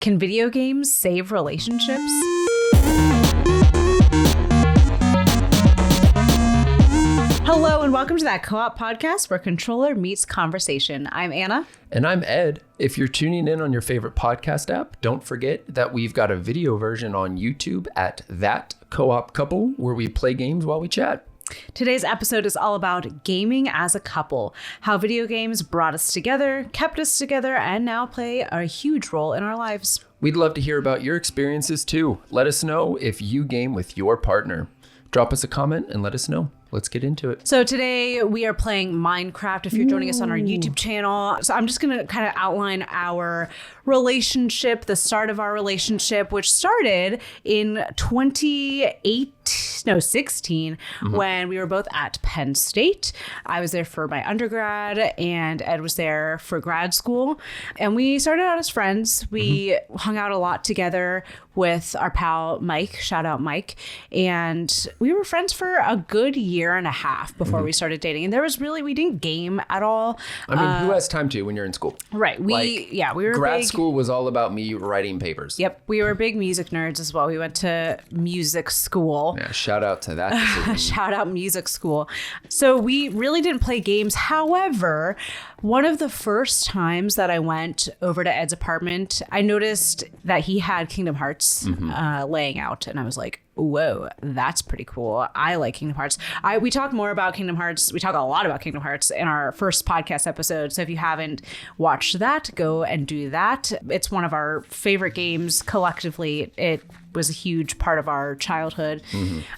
Can video games save relationships? Hello and welcome to That Co-op Podcast where controller meets conversation. I'm Anna. And I'm Ed. If you're tuning in on your favorite podcast app, don't forget that we've got a video version on YouTube at That Co-op Couple where we play games while we chat. Today's episode is all about gaming as a couple, how video games brought us together, kept us together, and now play a huge role in our lives. We'd love to hear about your experiences too. Let us know if you game with your partner. Drop us a comment and let us know. Let's get into it. So today we are playing Minecraft if you're joining us on our YouTube channel. So I'm just going to kind of outline our relationship, the start of our relationship, which started in 2016 when we were both at Penn State. I was there for my undergrad and Ed was there for grad school. And we started out as friends. We hung out a lot together with our pal Mike, shout out Mike. And we were friends for a good year and a half before we started dating. And we didn't game at all. I mean, who has time to when you're in school? Right. We were grad big school was all about me writing papers. Yep. We were big music nerds as well. We went to music school. Yeah, shout out to that decision. Shout out music school. So we really didn't play games. However, one of the first times that I went over to Ed's apartment, I noticed that he had Kingdom Hearts laying out. And I was like, whoa, that's pretty cool. I like Kingdom Hearts. We talk more about Kingdom Hearts. We talk a lot about Kingdom Hearts in our first podcast episode. So if you haven't watched that, go and do that. It's one of our favorite games collectively. It was a huge part of our childhood.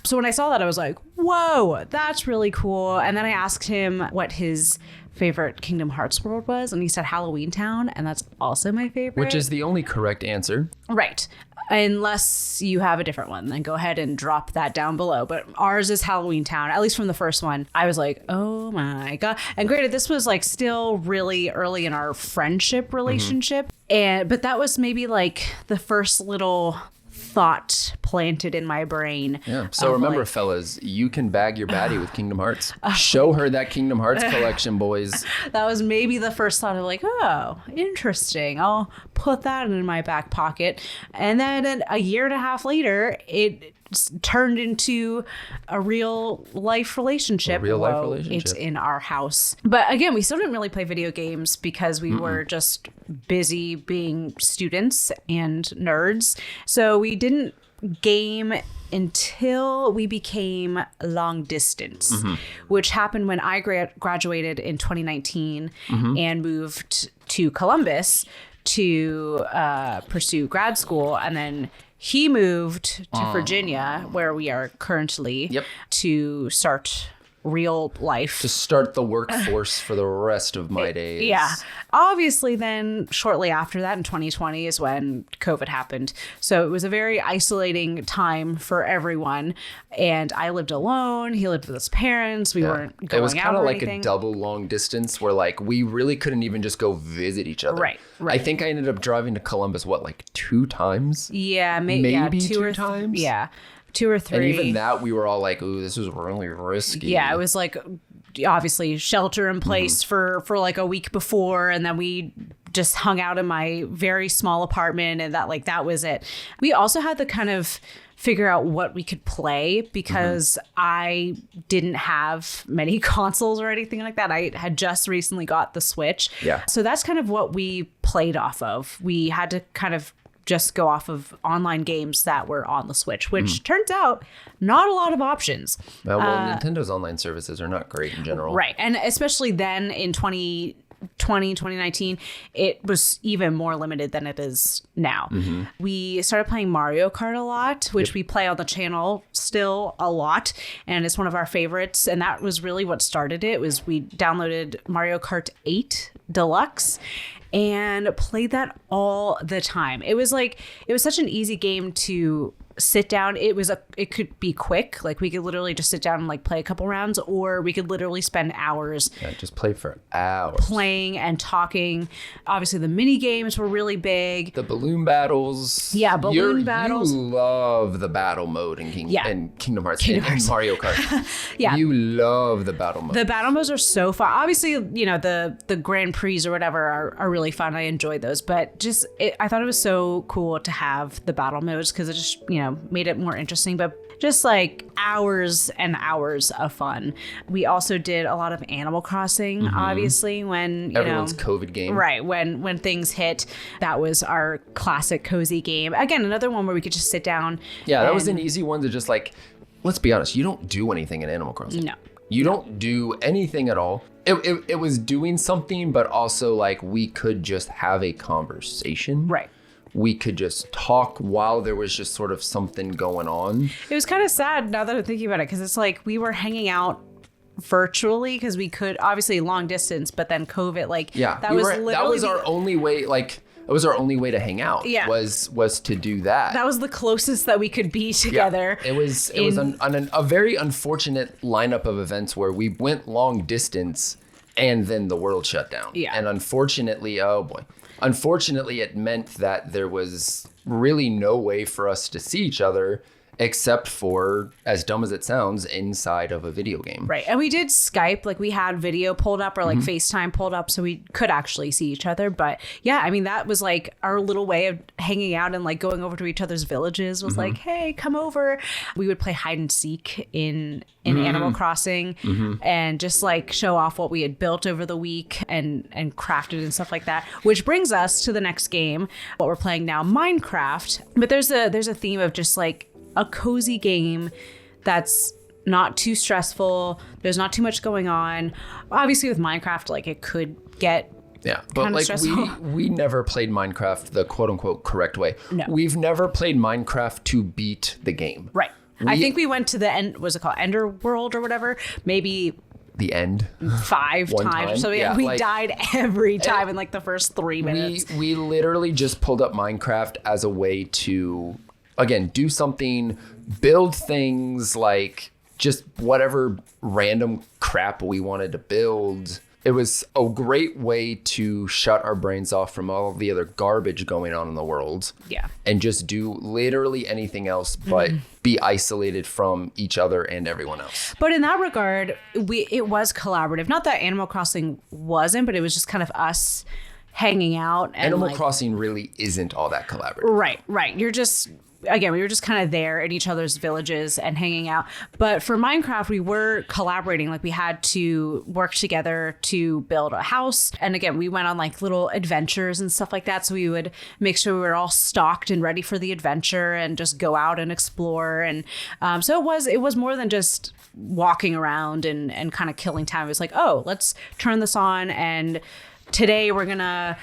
So when I saw that, I was like, whoa, that's really cool. And then I asked him what his favorite Kingdom Hearts world was, and he said Halloween Town, and that's also my favorite. Which is the only correct answer. Right. Unless you have a different one, then go ahead and drop that down below. But ours is Halloween Town, at least from the first one. I was like, oh my God. And granted, this was like still really early in our friendship relationship. But that was maybe like the first little thought planted in my brain. Yeah. So remember, fellas, you can bag your baddie with Kingdom Hearts. Show her that Kingdom Hearts collection, boys. That was maybe the first thought of like, oh, interesting. I'll put that in my back pocket. And then a year and a half later, it turned into a real life relationship. It's in our house. But again, we still didn't really play video games because we were just busy being students and nerds. So we didn't game until we became long distance, which happened when I graduated in 2019 and moved to Columbus to pursue grad school. And then he moved to Virginia, where we are currently, to start real life. To start the workforce for the rest of my days. Yeah. Obviously, then shortly after that in 2020 is when COVID happened. So it was a very isolating time for everyone. And I lived alone. He lived with his parents. We weren't going out. It was kind of like anything. a double long distance where like we really couldn't even just go visit each other. Right. I think I ended up driving to Columbus, like 2 times? Yeah, maybe 2 times? Yeah. 2 or 3. And even that, we were all like, ooh, this is really risky. Yeah, it was like, obviously, shelter in place for like a week before. And then we just hung out in my very small apartment. And that was it. We also had to kind of figure out what we could play because I didn't have many consoles or anything like that. I had just recently got the Switch. Yeah. So that's kind of what we played off of. We had to kind of just go off of online games that were on the Switch, which turns out not a lot of options. Well, Nintendo's online services are not great in general. Right. And especially then in 2019, it was even more limited than it is now. We started playing Mario Kart a lot, which we play on the channel still a lot. And it's one of our favorites. And that was really what started it. Was we downloaded Mario Kart 8 Deluxe and played that all the time. It was such an easy game to sit down. It could be quick. Like we could literally just sit down and like play a couple rounds, or we could literally spend hours. Yeah, just play for hours. Playing and talking. Obviously the mini games were really big. The balloon battles. Yeah, balloon battles. You love the battle mode in Kingdom Hearts and Mario Kart. Yeah. You love the battle mode. The battle modes are so fun. Obviously, you know, the Grand Prix or whatever are really fun. I enjoyed those, but I thought it was so cool to have the battle modes because it just, you know, made it more interesting, but just like hours and hours of fun. We also did a lot of Animal Crossing, obviously, when everyone's COVID game. Right. When things hit, that was our classic cozy game. Again, another one where we could just sit down. Yeah, that was an easy one to just like, let's be honest, you don't do anything in Animal Crossing. No. You don't do anything at all. It was doing something, but also like we could just have a conversation. Right. We could just talk while there was just sort of something going on. It was kind of sad now that I'm thinking about it, because it's like we were hanging out virtually because we could, obviously long distance, but then COVID, like that was our only way, like it was our only way to hang out. Yeah. was to do that. That was the closest that we could be together. Yeah. It was a very unfortunate lineup of events where we went long distance and then the world shut down. Yeah. And unfortunately, it meant that there was really no way for us to see each other except for, as dumb as it sounds, inside of a video game. Right. And we did Skype, like we had video pulled up or like FaceTime pulled up so we could actually see each other. But yeah, I mean, that was like our little way of hanging out and like going over to each other's villages was like, hey, come over. We would play hide and seek in Animal Crossing and just like show off what we had built over the week and crafted and stuff like that, which brings us to the next game, what we're playing now, Minecraft. But there's a theme of just like a cozy game that's not too stressful. There's not too much going on. Obviously with Minecraft, like it could get but like stressful. we never played Minecraft the quote unquote correct way. No. We've never played Minecraft to beat the game. Right. I think we went to the end, was it called Ender World or whatever? Maybe the end 5 times. So we like, died every time in like the first 3 minutes. We literally just pulled up Minecraft as a way to, again, do something, build things, like just whatever random crap we wanted to build. It was a great way to shut our brains off from all of the other garbage going on in the world. Yeah. And just do literally anything else but be isolated from each other and everyone else. But in that regard, it was collaborative. Not that Animal Crossing wasn't, but it was just kind of us hanging out. And Animal Crossing really isn't all that collaborative. Right. We were just kind of there in each other's villages and hanging out. But for Minecraft, we were collaborating. Like we had to work together to build a house. And again, we went on like little adventures and stuff like that. So we would make sure we were all stocked and ready for the adventure and just go out and explore. And so it was more than just walking around and kind of killing time. It was like, oh, let's turn this on. And today we're going to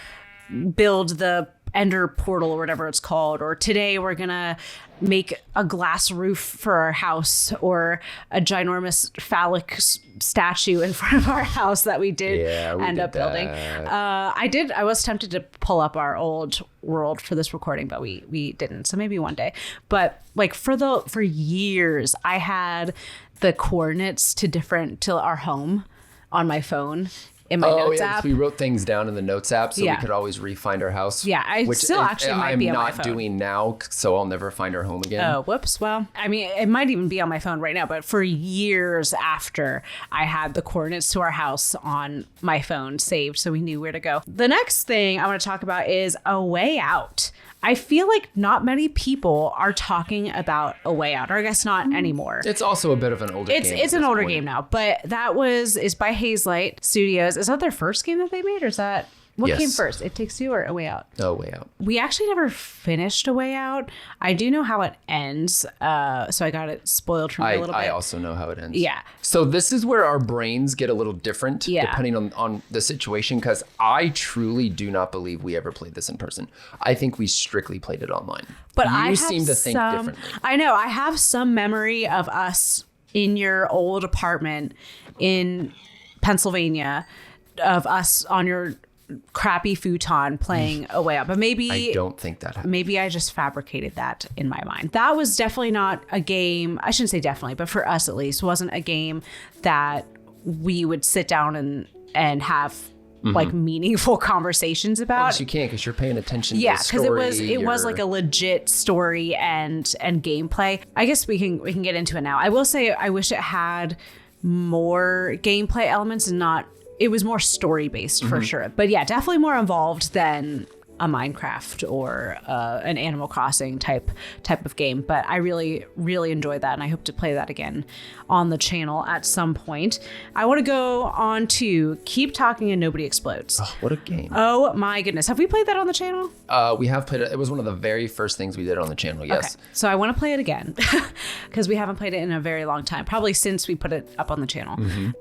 build the Ender portal or whatever it's called, or today we're gonna make a glass roof for our house, or a ginormous phallic statue in front of our house that we did end up building. I was tempted to pull up our old world for this recording, but we didn't, so maybe one day. But like for years I had the coordinates to our home on my phone in my notes app. So we wrote things down in the notes app so we could always re-find our house. Yeah, I still actually might be on my phone. I'm not doing now, so I'll never find our home again. Oh, whoops. Well, I mean, it might even be on my phone right now, but for years after, I had the coordinates to our house on my phone saved, so we knew where to go. The next thing I want to talk about is A Way Out. I feel like not many people are talking about A Way Out, or I guess not anymore. It's also a bit of an older game. It's an older game now, but is by Hazelight Studios. Is that their first game that they made, or is that what came first? It Takes Two or A Way Out? A Way Out. We actually never finished A Way Out. I do know how it ends, so I got it spoiled for me a little bit. I also know how it ends. Yeah. So this is where our brains get a little different depending on the situation, because I truly do not believe we ever played this in person. I think we strictly played it online. But you seem to think differently. I know. I have some memory of us in your old apartment in Pennsylvania, of us on your crappy futon playing away up. But maybe I don't think that happened. Maybe I just fabricated that in my mind. That was definitely not a game. I shouldn't say definitely, but for us at least, wasn't a game that we would sit down and have like meaningful conversations about. Yes, you can, because you're paying attention to the because story. it was like a legit story and gameplay. I guess we can get into it now. I will say I wish it had more gameplay elements and not. It was more story based for sure. But yeah, definitely more involved than a Minecraft or an Animal Crossing type of game. But I really, really enjoyed that, and I hope to play that again on the channel at some point. I want to go on to Keep Talking and Nobody Explodes. Oh, what a game. Oh my goodness. Have we played that on the channel? We have played it. It was one of the very first things we did on the channel, yes. Okay. So I want to play it again because we haven't played it in a very long time, probably since we put it up on the channel.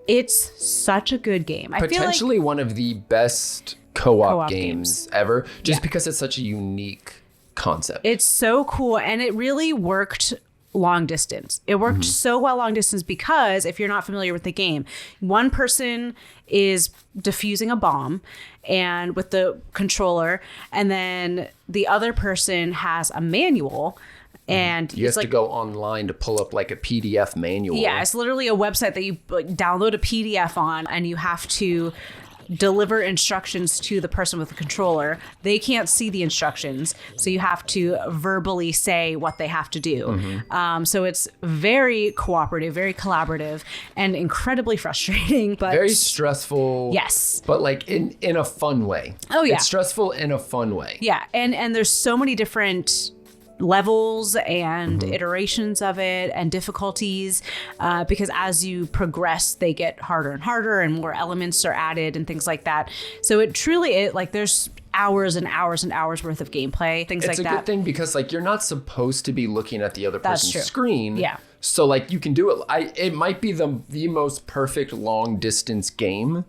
It's such a good game. I feel like Potentially one of the best co-op games ever, just because it's such a unique concept. It's so cool, and it really worked long distance. It worked so well long distance because if you're not familiar with the game, one person is defusing a bomb and with the controller, and then the other person has a manual. And you have to go online to pull up like a PDF manual. Yeah, it's literally a website that you download a PDF on, and you have to deliver instructions to the person with the controller. They can't see the instructions, so you have to verbally say what they have to do. So it's very cooperative, very collaborative, and incredibly frustrating. But very stressful. Yes. But like in a fun way. Oh yeah. It's stressful in a fun way. Yeah, and there's so many different levels and iterations of it and difficulties because as you progress they get harder and harder and more elements are added and things like that. So it truly like there's hours and hours and hours worth of gameplay, things like that. It's a good thing because like you're not supposed to be looking at the other person's screen. Yeah. So like you can do it. It might be the most perfect long distance game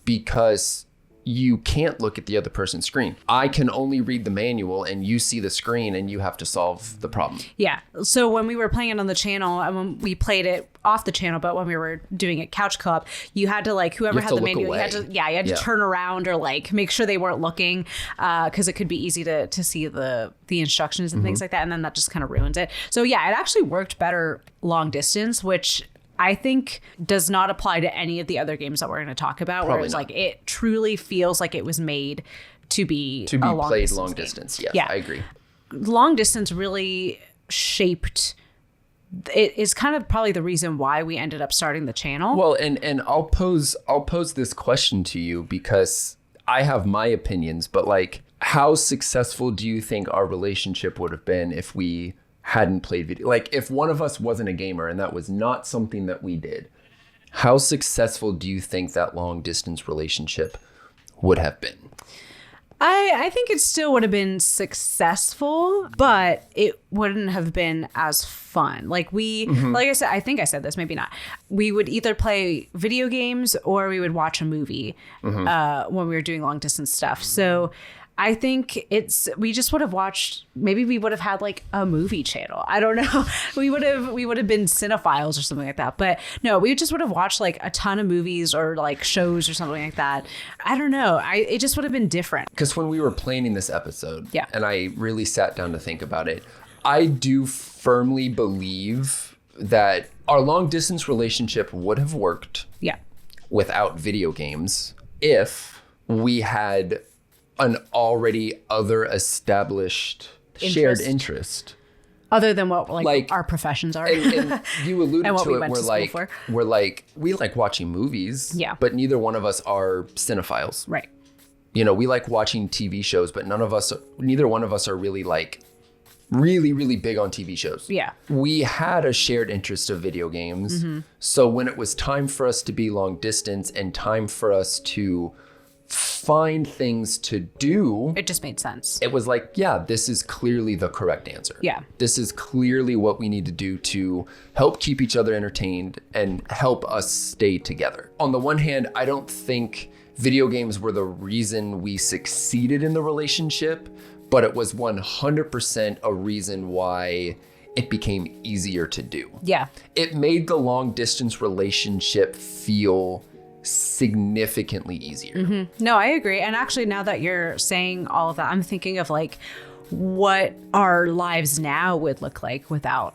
because you can't look at the other person's screen. I can only read the manual and you see the screen and you have to solve the problem. Yeah. So when we were playing it on the channel and when we played it off the channel, but when we were doing it couch co-op, you had to like, whoever had the manual, you had to turn around or like make sure they weren't looking because it could be easy to see the instructions and things like that. And then that just kind of ruins it. So yeah, it actually worked better long distance, which I think does not apply to any of the other games that we're going to talk about. Probably where it's like it truly feels like it was made to be played long distance. Yes, yeah, I agree. Long distance really shaped. It is kind of probably the reason why we ended up starting the channel. Well, and I'll pose this question to you because I have my opinions, but like, how successful do you think our relationship would have been if we hadn't played video? Like if one of us wasn't a gamer and that was not something that we did, how successful do you think that long distance relationship would have been? I think it still would have been successful, but it wouldn't have been as fun. Like like I said, I think I said this, maybe not. We would either play video games or we would watch a movie when we were doing long distance stuff. So I think we just would have watched, maybe we would have had like a movie channel. I don't know. We would have been cinephiles or something like that. But no, we just would have watched like a ton of movies or like shows or something like that. I don't know. It just would have been different. Because when we were planning this episode, and I really sat down to think about it, I do firmly believe that our long distance relationship would have worked without video games if we had an already other established shared interest. Other than what like our professions are. And you alluded and to it, we like watching movies, but neither one of us are cinephiles. Right. You know, we like watching TV shows, but neither one of us are really like really, really big on TV shows. Yeah. We had a shared interest of video games. So when it was time for us to be long distance and time for us to find things to do, it just made sense. It was like, yeah, this is clearly the correct answer. Yeah. This is clearly what we need to do to help keep each other entertained and help us stay together. On the one hand, I don't think video games were the reason we succeeded in the relationship, but it was 100% a reason why it became easier to do. Yeah. It made the long distance relationship feel significantly easier. No, I agree. And actually, now that you're saying all of that, I'm thinking of like what our lives now would look like without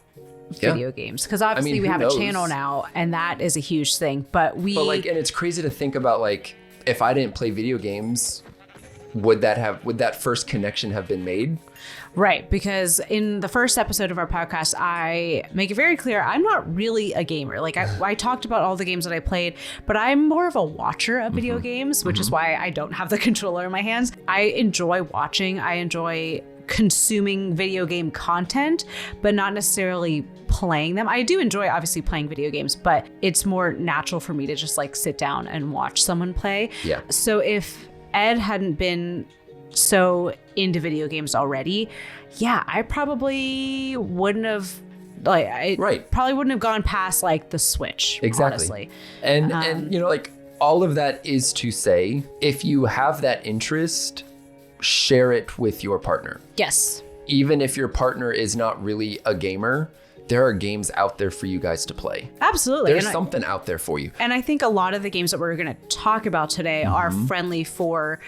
video games. Because obviously we have a channel now, and that is a huge thing. But like, and it's crazy to think about, like, if I didn't play video games, would that first connection have been made? Right, because in the first episode of our podcast, I make it very clear I'm not really a gamer. Like I talked about all the games that I played, but I'm more of a watcher of video games, which is why I don't have the controller in my hands. I enjoy watching. I enjoy consuming video game content, but not necessarily playing them. I do enjoy obviously playing video games, but it's more natural for me to just like sit down and watch someone play. Yeah. So if Ed hadn't been so into video games already, I probably wouldn't have probably wouldn't have gone past like the Switch. Exactly. Honestly. And you know, like, all of that is to say, if you have that interest, share it with your partner. Yes. Even if your partner is not really a gamer, there are games out there for you guys to play. Absolutely. There's something out there for you. And I think a lot of the games that we're going to talk about today are friendly for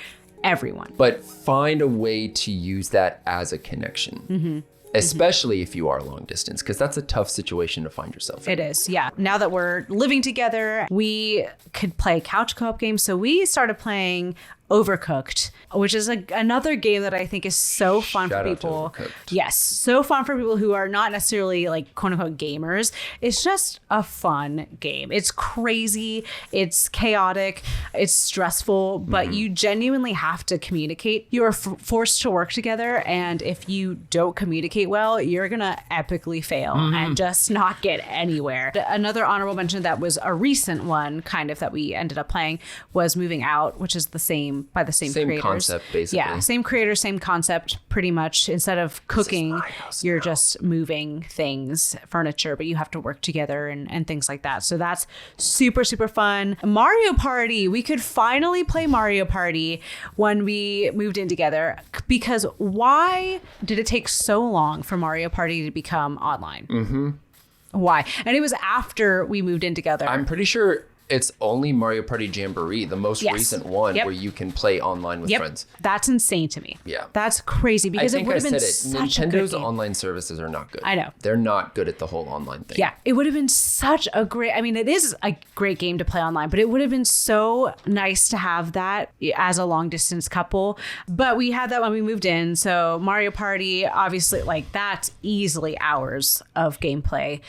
everyone. But find a way to use that as a connection, especially if you are long distance, because that's a tough situation to find yourself in. It is, yeah. Now that we're living together, we could play couch co-op games. So we started playing Overcooked, which is another game that I think is so fun for people. Yes, so fun for people who are not necessarily like quote unquote gamers. It's just a fun game. It's crazy, it's chaotic, it's stressful, but you genuinely have to communicate. You are forced to work together, and if you don't communicate well, you're gonna epically fail and just not get anywhere. Another honorable mention that was a recent one, kind of, that we ended up playing was Moving Out, which is the same creators. Concept, basically. Yeah, same creator, same concept, pretty much. Instead of cooking, you're just moving things, furniture, but you have to work together and things like that. So that's super, super fun. Mario Party. We could finally play Mario Party when we moved in together, because why did it take so long for Mario Party to become online? Why? And it was after we moved in together. I'm pretty sure it's only Mario Party Jamboree, the most recent one, where you can play online with friends. That's insane to me. Yeah. That's crazy, because it would have been such a good Nintendo's game. online services are not good. I know. They're not good at the whole online thing. Yeah, it would have been such a great, I mean, it is a great game to play online, but it would have been so nice to have that as a long distance couple. But we had that when we moved in. So Mario Party, obviously, like, that's easily hours of gameplay.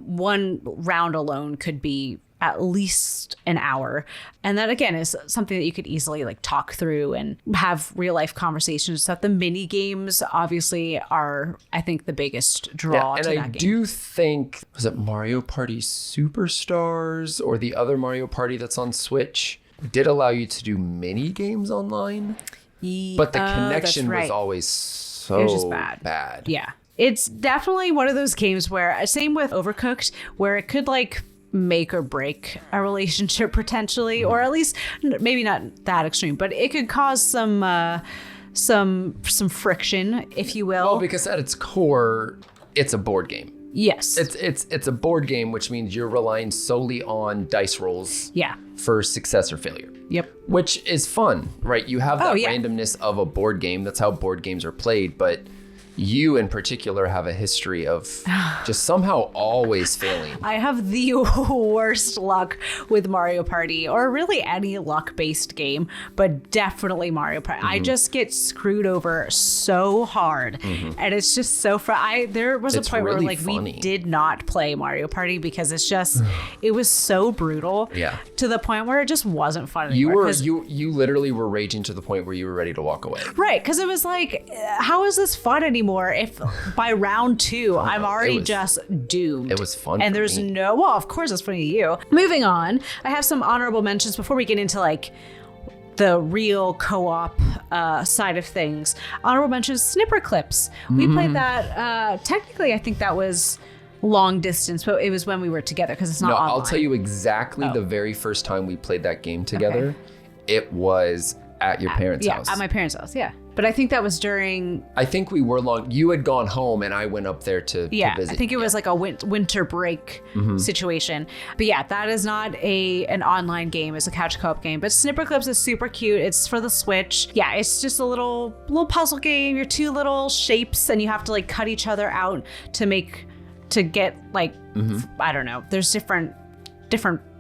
One round alone could be at least an hour. And that, again, is something that you could easily like talk through and have real life conversations and stuff. The mini games obviously are, I think, the biggest draw to that game. And I do think, was it Mario Party Superstars or the other Mario Party that's on Switch, did allow you to do mini games online? But the connection was always so it was just bad. Yeah. It's definitely one of those games where, same with Overcooked, where it could like make or break a relationship potentially, or at least maybe not that extreme, but it could cause some friction, if you will. Well, because at its core, it's a board game. Yes. It's a board game, which means you're relying solely on dice rolls for success or failure. Yep. Which is fun, right? You have that randomness of a board game. That's how board games are played, but you in particular have a history of just somehow always failing. I have the worst luck with Mario Party, or really any luck-based game, but definitely Mario Party. I just get screwed over so hard, and it's just so fun. There was a point really where like funny. We did not play Mario Party because it's just it was so brutal. Yeah. To the point where it just wasn't fun anymore. You literally were raging to the point where you were ready to walk away. Right, because it was like, how is this fun anymore? If by round 2 I'm already just doomed. It was fun. And there's well, of course it's funny to you. Moving on, I have some honorable mentions before we get into like the real co-op side of things. Honorable mentions, Snipper Clips. We played that. Technically, I think that was long distance, but it was when we were together, because it's not online. I'll tell you exactly the very first time we played that game together. It was at your parents' house. Yeah, at my parents' house, yeah. But I think that was during... I think we were long. You had gone home and I went up there to visit. I think it was like a winter break situation. But yeah, that is not an online game. It's a couch co-op game. But Snipper Clips is super cute. It's for the Switch. Yeah, it's just a little puzzle game. You're two little shapes and you have to like cut each other out to get like, I don't know. There's different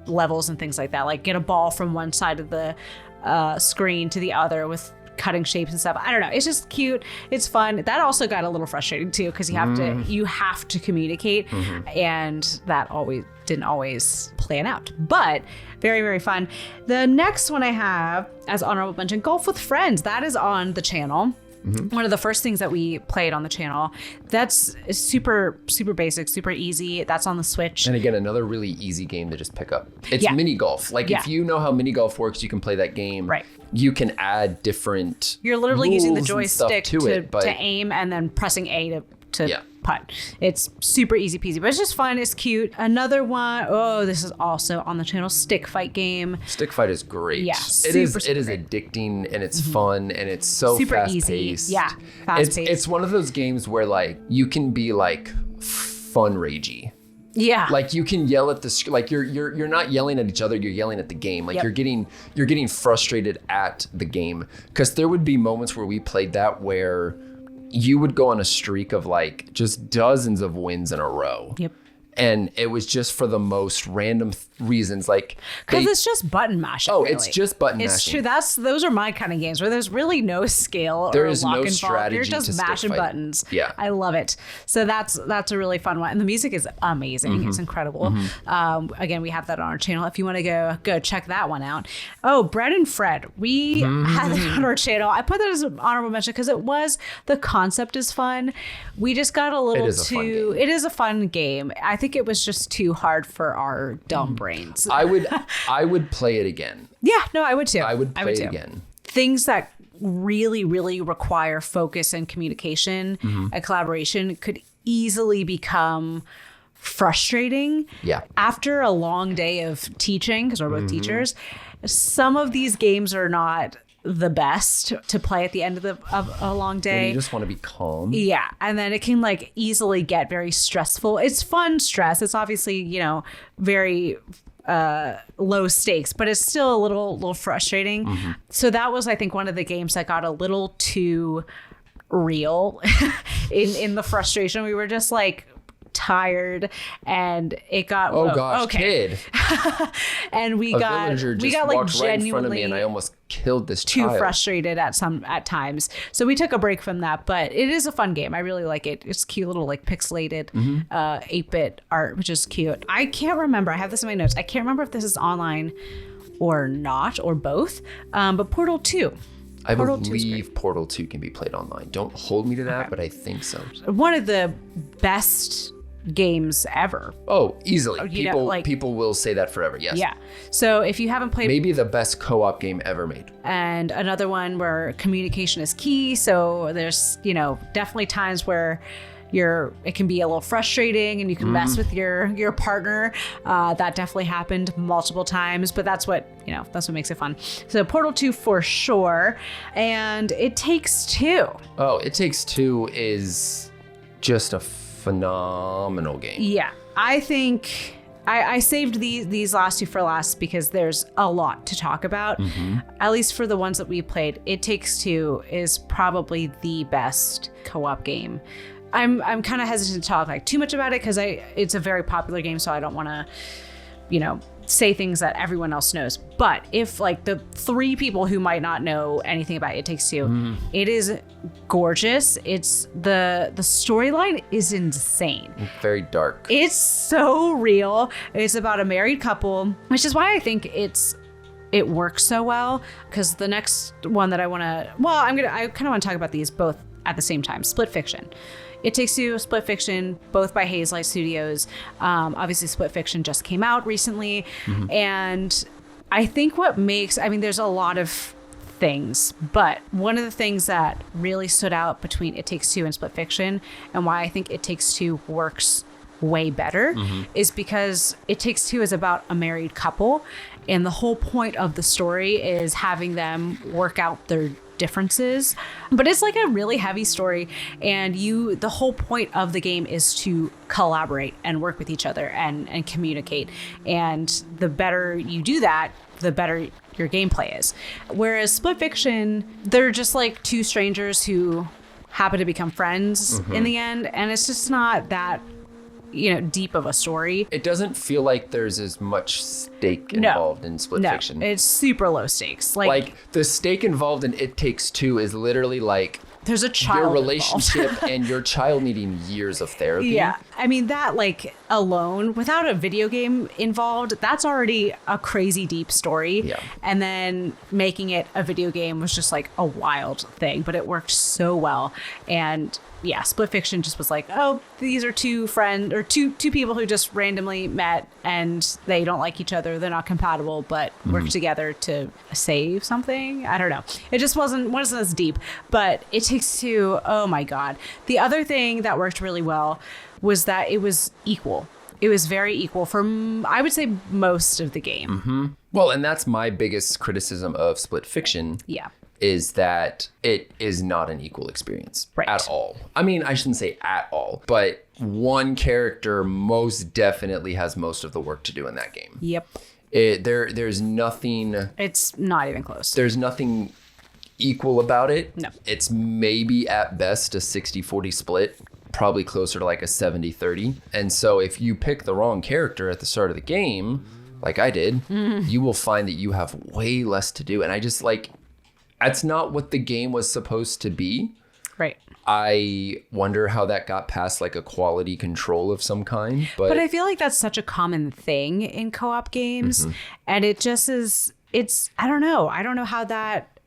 levels and things like that. Like get a ball from one side of the screen to the other with cutting shapes and stuff. I don't know. It's just cute. It's fun. That also got a little frustrating too because you have to communicate, and that didn't always plan out. But very, very fun. The next one I have as honorable mention, Golf with Friends. That is on the channel. One of the first things that we played on the channel. That's super, super basic, super easy. That's on the Switch. And again, another really easy game to just pick up. It's mini golf. Like if you know how mini golf works, you can play that game. Right. You can add different. You're literally using the joystick to aim and then pressing A to putt. It's super easy peasy, but it's just fun. It's cute. Another one, this is also on the channel, Stick Fight game. Stick Fight is great. Yeah, it is addicting and it's fun and it's so super fast easy. paced. Yeah, fast paced. It's one of those games where like you can be like fun ragey. Yeah. Like you can yell at the like you're not yelling at each other, you're yelling at the game. Like you're getting frustrated at the game, because there would be moments where we played that where you would go on a streak of like just dozens of wins in a row. Yep. And it was just for the most random reasons, like because it's just button mashing. Oh, really. it's just button mashing. It's true. Those are my kind of games where there's really no skill there or is luck no involved. strategy. You're just mashing buttons. Yeah, I love it. So that's a really fun one, and the music is amazing. It's incredible. Again, we have that on our channel. If you want to go check that one out. Oh, Bread and Fred. We had that on our channel. I put that as an honorable mention because the concept is fun. We just got a little too. It is a fun game. I think it was just too hard for our dumb brains. I would play it again. Yeah, no, I would too. I would play it again. Things that really, really require focus and communication and collaboration could easily become frustrating. Yeah. After a long day of teaching, because we're both teachers, some of these games are not the best to play at the end of a long day. When you just want to be calm. Yeah. And then it can like easily get very stressful. It's fun stress. It's obviously, very low stakes, but it's still a little frustrating. So that was, I think, one of the games that got a little too real in the frustration. We were just like tired and it got kid. And we got like genuinely right in front of me and I almost killed this too child. Frustrated at times. So we took a break from that, but it is a fun game. I really like it. It's cute little like pixelated 8-bit art, which is cute. I can't remember. I have this in my notes. I can't remember if this is online or not or both. But Portal 2. I believe Portal 2 can be played online. Don't hold me to that, but I think so. One of the best games ever. Oh, easily. People will say that forever. Yes. Yeah. So if you haven't played, maybe the best co-op game ever made. And another one where communication is key. So there's, definitely times where it can be a little frustrating and you can mess with your partner. That definitely happened multiple times, but that's what makes it fun. So Portal 2 for sure. And It Takes Two. Oh, It Takes Two is just a phenomenal game. Yeah. I think I saved these last two for last because there's a lot to talk about. At least for the ones that we played, It Takes Two is probably the best co-op game. I'm kind of hesitant to talk like too much about it because it's a very popular game, so I don't want to, say things that everyone else knows. But if like the three people who might not know anything about It Takes Two, it is gorgeous. It's the storyline is insane. Very dark. It's so real. It's about a married couple, which is why I think it works so well. Because the next one that I kind of want to talk about these both at the same time. Split Fiction. It Takes Two, Split Fiction, both by Hazelight Studios. Obviously, Split Fiction just came out recently. And I think there's a lot of things, but one of the things that really stood out between It Takes Two and Split Fiction, and why I think It Takes Two works way better, is because It Takes Two is about a married couple And the whole point of the story is having them work out their differences. But it's like a really heavy story, and the whole point of the game is to collaborate and work with each other and communicate. And the better you do that, the better your gameplay is. Whereas Split Fiction, they're just like two strangers who happen to become friends in the end, and it's just not that deep of a story. It doesn't feel like there's as much stake involved in Split Fiction. It's super low stakes. Like the stake involved in It Takes Two is literally like there's a child your relationship and your child needing years of therapy. Yeah. I mean, that like alone, without a video game involved, that's already a crazy deep story. Yeah. And then making it a video game was just like a wild thing, but it worked so well. And yeah, Split Fiction just was like, oh, these are two friends or two people who just randomly met and they don't like each other. They're not compatible, but work together to save something. I don't know. It just wasn't as deep, but It Takes Two. Oh my God. The other thing that worked really well was that it was equal. It was very equal for, I would say, most of the game. Well, and that's my biggest criticism of Split Fiction. Yeah. Is that it is not an equal experience at all. I mean, I shouldn't say at all, but one character most definitely has most of the work to do in that game. Yep. There's nothing. It's not even close. There's nothing equal about it. No. It's maybe at best a 60-40 split, probably closer to like a 70-30. And so if you pick the wrong character at the start of the game, like I did, you will find that you have way less to do. And I just like, that's not what the game was supposed to be. Right. I wonder how that got past like a quality control of some kind. But I feel like that's such a common thing in co-op games. And it just is, I don't know. I don't know how that,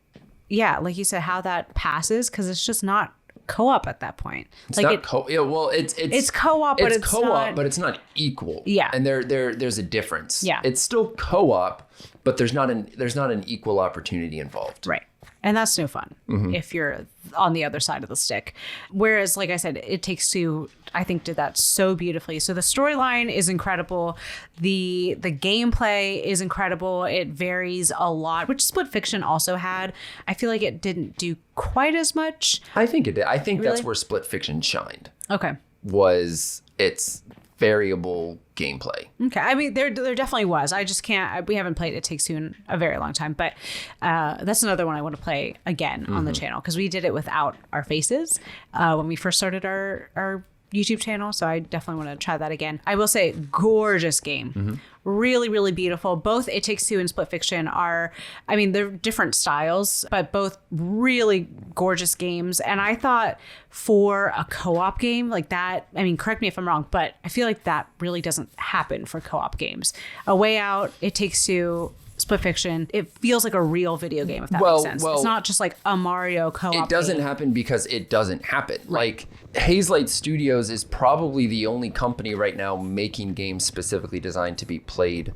like you said, how that passes, because it's just not co-op at that point. It's like not co-op. Yeah, well, it's co-op, but it's co-op, not, but it's not equal. Yeah. And there's a difference. Yeah. It's still co-op, but there's not an equal opportunity involved. Right. And that's no fun if you're on the other side of the stick. Whereas, like I said, It Takes Two, I think, did that so beautifully. So the storyline is incredible. The gameplay is incredible. It varies a lot, which Split Fiction also had. I feel like it didn't do quite as much. I think it did. I think that's where Split Fiction shined. Okay. Was its variable gameplay. Okay. I mean, there definitely was. I just can't, we haven't played It Takes Two in a very long time, but that's another one I want to play again on the channel, because we did it without our faces when we first started our YouTube channel. So I definitely want to try that again. I will say, gorgeous game. Really, really beautiful. Both It Takes Two and Split Fiction are, I mean, they're different styles, but both really gorgeous games. And I thought for a co-op game like that, I mean, correct me if I'm wrong, but I feel like that really doesn't happen for co-op games. A Way Out, It Takes Two, Split Fiction, it feels like a real video game, if that makes sense. It's not just like a Mario co-op It doesn't happen because it doesn't happen. Right. Like, Hazelight Studios is probably the only company right now making games specifically designed to be played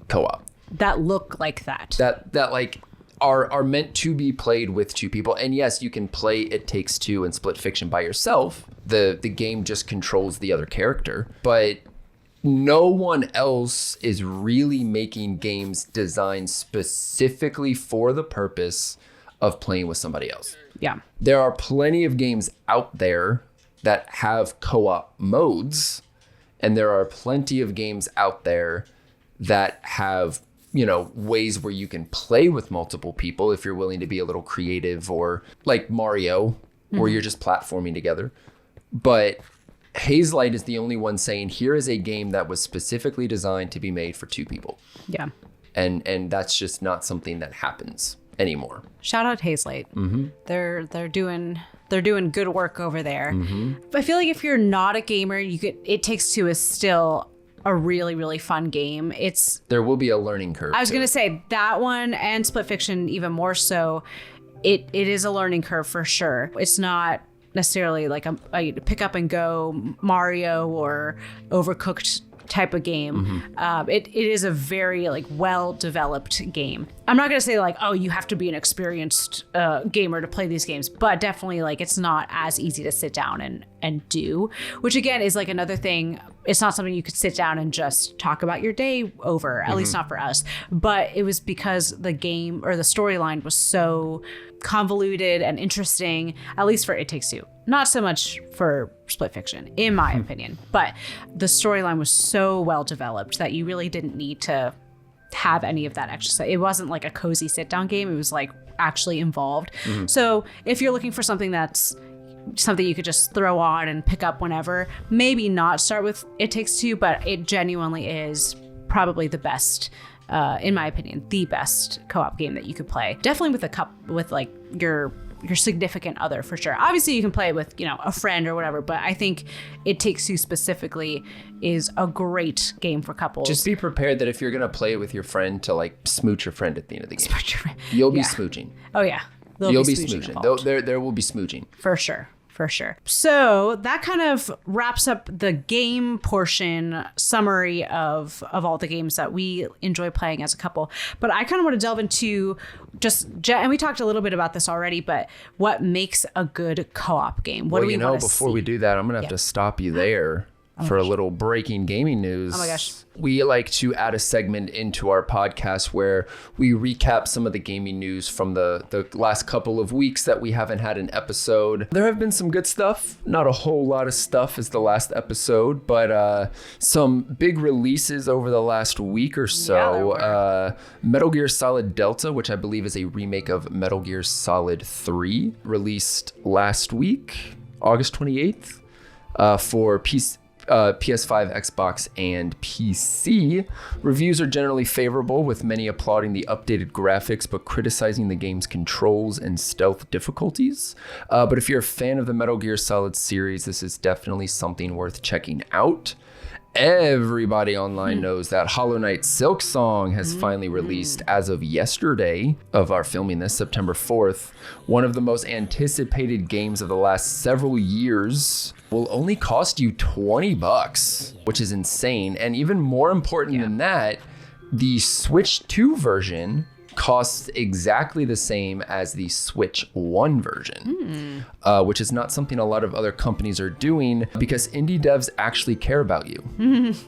co-op. That look like that. That like are meant to be played with two people. And yes, you can play It Takes Two and Split Fiction by yourself. The game just controls the other character. But no one else is really making games designed specifically for the purpose of playing with somebody else. Yeah. There are plenty of games out there that have co-op modes, and there are plenty of games out there that have, ways where you can play with multiple people if you're willing to be a little creative, or like Mario, where you're just platforming together. But Hazelight is the only one saying, here is a game that was specifically designed to be made for two people. Yeah. And that's just not something that happens anymore. Shout out Hazelight. They're doing good work over there. I feel like if you're not a gamer, It Takes Two is still a really, really fun game. There will be a learning curve. I was going to say that one, and Split Fiction even more so. It is a learning curve for sure. It's not necessarily like a pick up and go Mario or Overcooked type of game. It is a very like well developed game. I'm not gonna say like, oh, you have to be an experienced gamer to play these games, but definitely like it's not as easy to sit down and do, which again is like another thing. It's not something you could sit down and just talk about your day over, at least not for us. But it was because the game or the storyline was so convoluted and interesting, at least for It Takes Two. Not so much for Split Fiction, in my opinion. But the storyline was so well developed that you really didn't need to have any of that extra stuff. It wasn't like a cozy sit down game. It was like actually involved. So if you're looking for something that's something you could just throw on and pick up whenever, maybe not start with It Takes Two, but it genuinely is probably the best, in my opinion, the best co-op game that you could play. Definitely with like your significant other, for sure. Obviously you can play it with, a friend or whatever, but I think It Takes Two specifically is a great game for couples. Just be prepared that if you're going to play it with your friend, to like smooch your friend at the end of the game. Smooch your friend. You'll be smooching. Oh yeah. You'll be smooching. There will be smooching. For sure. So that kind of wraps up the game portion summary of all the games that we enjoy playing as a couple. But I kind of want to delve into and we talked a little bit about this already, but what makes a good co-op game? What do we want to see? Before we do that, I'm going to have to stop you there. For a little breaking gaming news. Oh my gosh. We like to add a segment into our podcast where we recap some of the gaming news from the last couple of weeks that we haven't had an episode. There have been some good stuff. Not a whole lot of stuff as the last episode, but some big releases over the last week or so. Yeah, Metal Gear Solid Delta, which I believe is a remake of Metal Gear Solid 3, released last week, August 28th, for PS5, Xbox, and PC. Reviews are generally favorable, with many applauding the updated graphics but criticizing the game's controls and stealth difficulties. But if you're a fan of the Metal Gear Solid series, this is definitely something worth checking out. Everybody online knows that Hollow Knight Silk Song has finally released as of yesterday of our filming this, September 4th. One of the most anticipated games of the last several years will only cost you $20, which is insane. And even more important than that, the Switch 2 version costs exactly the same as the Switch 1 version, which is not something a lot of other companies are doing because indie devs actually care about you.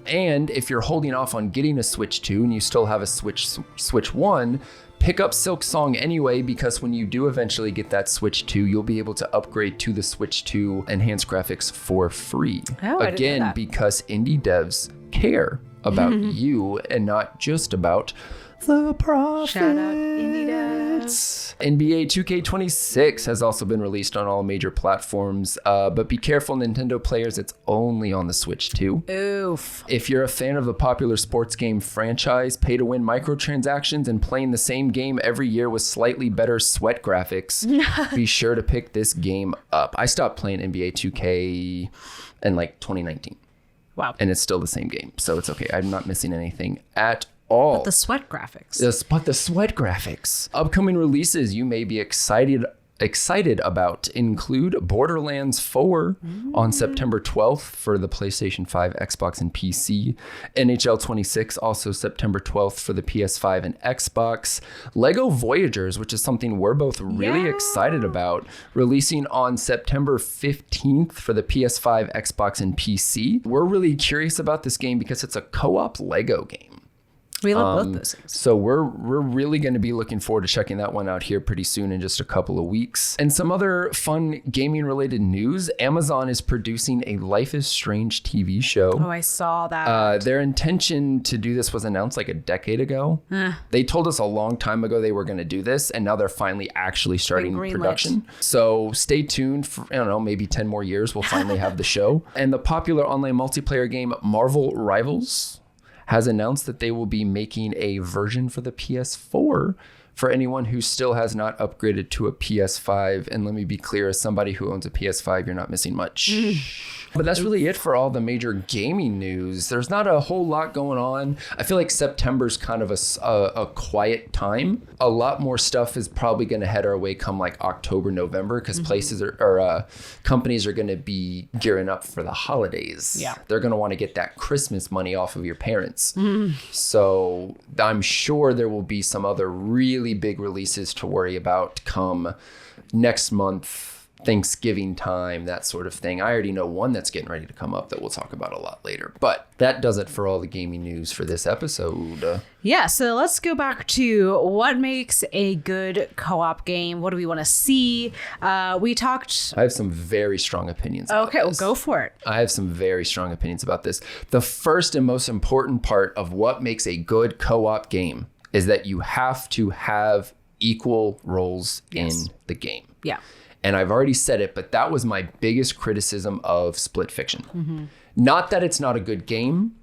And if you're holding off on getting a Switch 2 and you still have a Switch 1, pick up Silk Song anyway, because when you do eventually get that Switch 2, you'll be able to upgrade to the Switch 2 enhanced graphics for free. Again, because indie devs care about you and not just about the profits. Shout out indie devs. NBA 2K26 has also been released on all major platforms, but be careful, Nintendo players, it's only on the Switch 2. Oof. If you're a fan of the popular sports game franchise, pay-to-win microtransactions, and playing the same game every year with slightly better sweat graphics, be sure to pick this game up. I stopped playing NBA 2K in like 2019. Wow. And it's still the same game, so it's okay. I'm not missing anything at all. But the sweat graphics. But the sweat graphics. Upcoming releases you may be excited about include Borderlands 4 on September 12th for the PlayStation 5, Xbox, and PC. NHL 26 also September 12th for the PS5 and Xbox. Lego Voyagers, which is something we're both really excited about, releasing on September 15th for the PS5, Xbox, and PC. We're really curious about this game because it's a co-op Lego game. We love both those things. So we're really going to be looking forward to checking that one out here pretty soon in just a couple of weeks. And some other fun gaming related news. Amazon is producing a Life is Strange TV show. Oh, I saw that. Their intention to do this was announced like a decade ago. They told us a long time ago they were going to do this, and now they're finally actually starting production. So stay tuned for, I don't know, maybe 10 more years. We'll finally have the show. And the popular online multiplayer game Marvel Rivals has announced that they will be making a version for the PS4 for anyone who still has not upgraded to a PS5. And let me be clear, as somebody who owns a PS5, you're not missing much. But that's really it for all the major gaming news. There's not a whole lot going on. I feel like September's kind of a quiet time. A lot more stuff is probably going to head our way come like October, November, because places or companies are going to be gearing up for the holidays. Yeah. They're going to want to get that Christmas money off of your parents. So I'm sure there will be some other really big releases to worry about come next month Thanksgiving time, that sort of thing. I already know one that's getting ready to come up that we'll talk about a lot later. But that does it for all the gaming news for this episode. Yeah, so let's go back to what makes a good co-op game. What do we want to see? We talked... I have some very strong opinions about this. Well, go for it. I have some very strong opinions about this. The first and most important part of what makes a good co-op game is that you have to have equal roles in the game. Yeah. And I've already said it, but that was my biggest criticism of Split Fiction. Not that it's not a good game.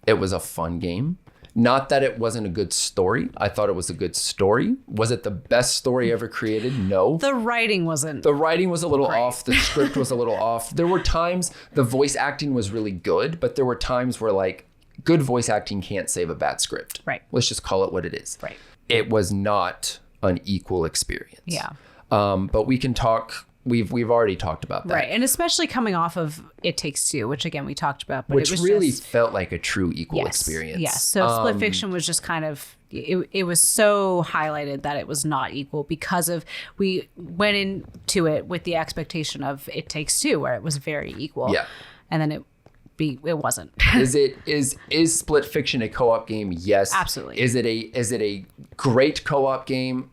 It was a fun game. Not that it wasn't a good story. I thought it was a good story. Was it the best story ever created? No. The writing wasn't. The writing was a little off. The script was a little off. There were times the voice acting was really good, but there were times where like good voice acting can't save a bad script. Right. Let's just call it what it is. Right. It was not an equal experience. Yeah. But we can talk. We've already talked about that. Right. And especially coming off of It Takes Two, which again, we talked about. But which it was really just, felt like a true equal experience. Yes. So Split Fiction was just kind of, it was so highlighted that it was not equal because of, we went into it with the expectation of It Takes Two, where it was very equal. Yeah. And then it wasn't. Is Split Fiction a co-op game? Yes. Absolutely. Is it a great co-op game?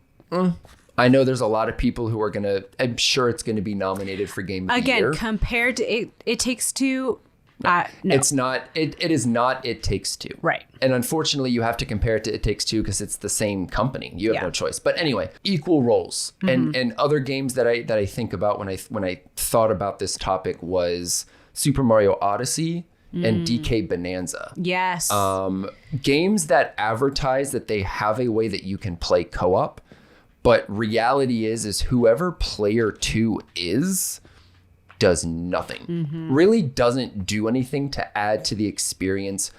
I know there's a lot of people who are I'm sure it's gonna be nominated for Game of the Year. Again, compared to It Takes Two, no. It's not. It is not It Takes Two. Right. And unfortunately, you have to compare it to It Takes Two because it's the same company. You have no choice. But anyway, equal roles and other games that I think about when I thought about this topic was Super Mario Odyssey and DK Bonanza. Yes. Games that advertise that they have a way that you can play co-op, but reality is whoever player 2 does nothing. Really doesn't do anything to add to the experience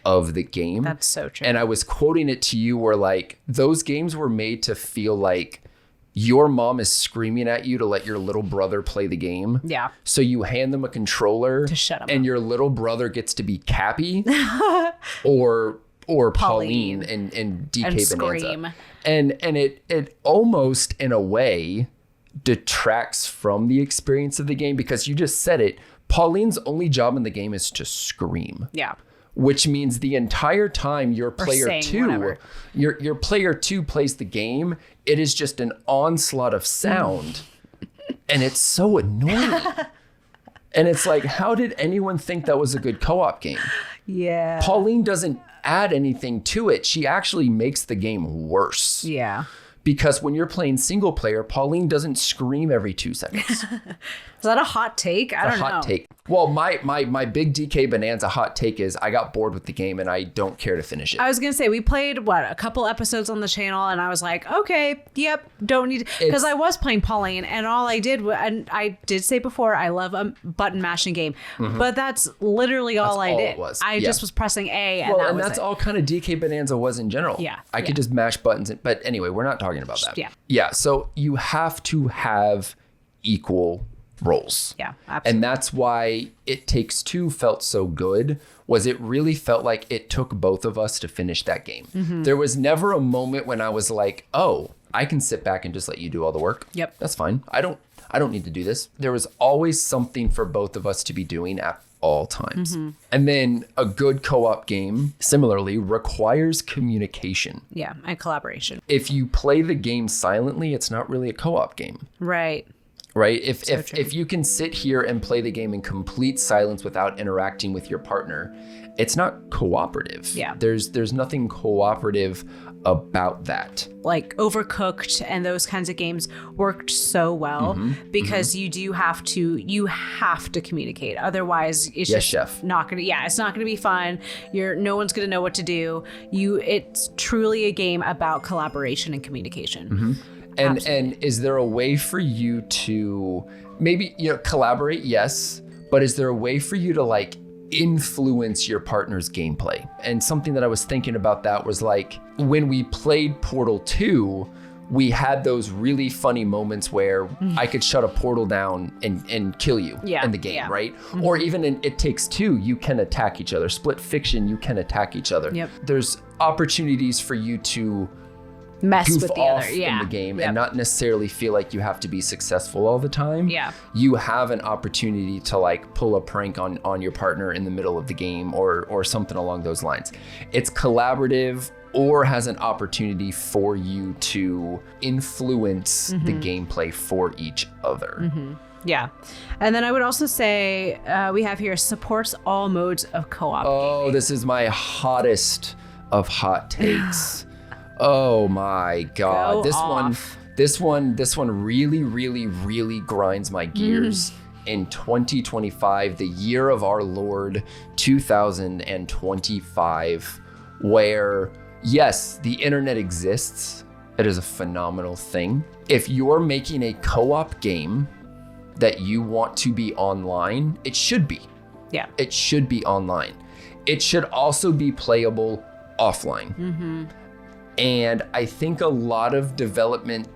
of the game. That's so true. And I was quoting it to you where like those games were made to feel like your mom is screaming at you to let your little brother play the game. Yeah. So you hand them a controller to shut him and up. Your little brother gets to be Cappy or Pauline and DK Bonanza. Scream. And it almost in a way detracts from the experience of the game because you just said it. Pauline's only job in the game is to scream. Yeah. Which means the entire time your player your player 2 plays the game, it is just an onslaught of sound. And it's so annoying. And it's like, how did anyone think that was a good co-op game? Yeah. Pauline doesn't add anything to it. She actually makes the game worse. Yeah. Because when you're playing single player, Pauline doesn't scream every 2 seconds. Is that a hot take? I don't know. Hot take. Well, my big DK Bonanza hot take is I got bored with the game and I don't care to finish it. I was going to say, we played, a couple episodes on the channel and I was like, okay, yep, don't need to. Because I was playing Pauline and all I did, and I did say before, I love a button mashing game. But that's literally all I did. It was. I just was pressing A and that's all kind of DK Bonanza was in general. Yeah. I could just mash buttons. But anyway, we're not talking about that. Yeah. Yeah. So you have to have equal roles. Yeah, absolutely. And that's why It Takes Two felt so good, was it really felt like it took both of us to finish that game. There was never a moment when I was like, oh, I can sit back and just let you do all the work. Yep. That's fine. I don't need to do this. There was always something for both of us to be doing at all times. And then a good co-op game, similarly, requires communication. Yeah, and collaboration. If you play the game silently, it's not really a co-op game. Right. Right? If you can sit here and play the game in complete silence without interacting with your partner, it's not cooperative. Yeah. There's nothing cooperative about that. Like Overcooked and those kinds of games worked so well because you have to communicate. Otherwise it's not gonna it's not gonna be fun. No one's gonna know what to do. It's truly a game about collaboration and communication. And is there a way for you to maybe collaborate? Yes, but is there a way for you to like influence your partner's gameplay? And something that I was thinking about that was like when we played Portal 2, we had those really funny moments where I could shut a portal down and kill you in the game, right? Or even in It Takes Two, you can attack each other. Split Fiction, you can attack each other. Yep. There's opportunities for you to mess goof with the off other. in the game Yep. and not necessarily feel like you have to be successful all the time. Yeah. You have an opportunity to like pull a prank on your partner in the middle of the game or something along those lines. It's collaborative or has an opportunity for you to influence the gameplay for each other. Yeah. And then I would also say we have here supports all modes of co-op gaming. This is my hottest of hot takes. Oh my God. Go This one really grinds my gears. In 2025, the year of our Lord 2025, where yes, the internet exists. It is a phenomenal thing. If you're making a co-op game that you want to be online, it should be. Yeah. It should be online. It should also be playable offline. And I think a lot of development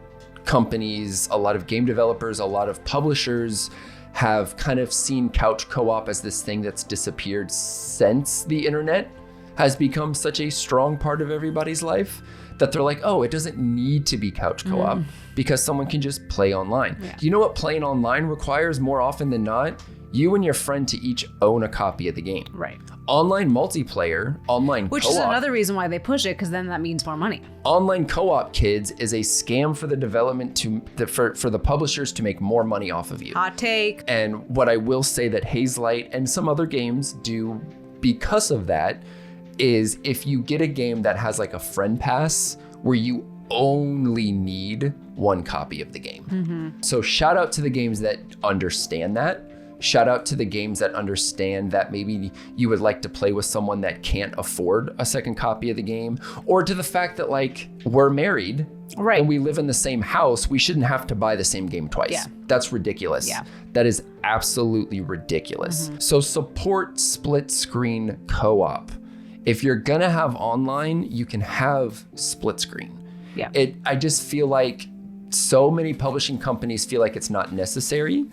companies, a lot of game developers, a lot of publishers have kind of seen couch co-op as this thing that's disappeared since the internet has become such a strong part of everybody's life, that they're like, oh, it doesn't need to be couch co-op because someone can just play online. Yeah. You know what playing online requires more often than not? You and your friend to each own a copy of the game. Right. Online multiplayer, online Which co-op. is another reason why they push it, because then that means more money. Online co-op, kids, is a scam for the development for the publishers to make more money off of you. Hot take. And what I will say that Hazelight and some other games do because of that is if you get a game that has like a friend pass where you only need one copy of the game. So shout out to the games that understand that. Shout out to the games that understand that maybe you would like to play with someone that can't afford a second copy of the game, or to the fact that like we're married Right. and we live in the same house, we shouldn't have to buy the same game twice. Yeah. That's ridiculous. Yeah. That is absolutely ridiculous. So support split screen co-op. If you're gonna have online, you can have split screen. Yeah. I just feel like so many publishing companies feel like it's not necessary.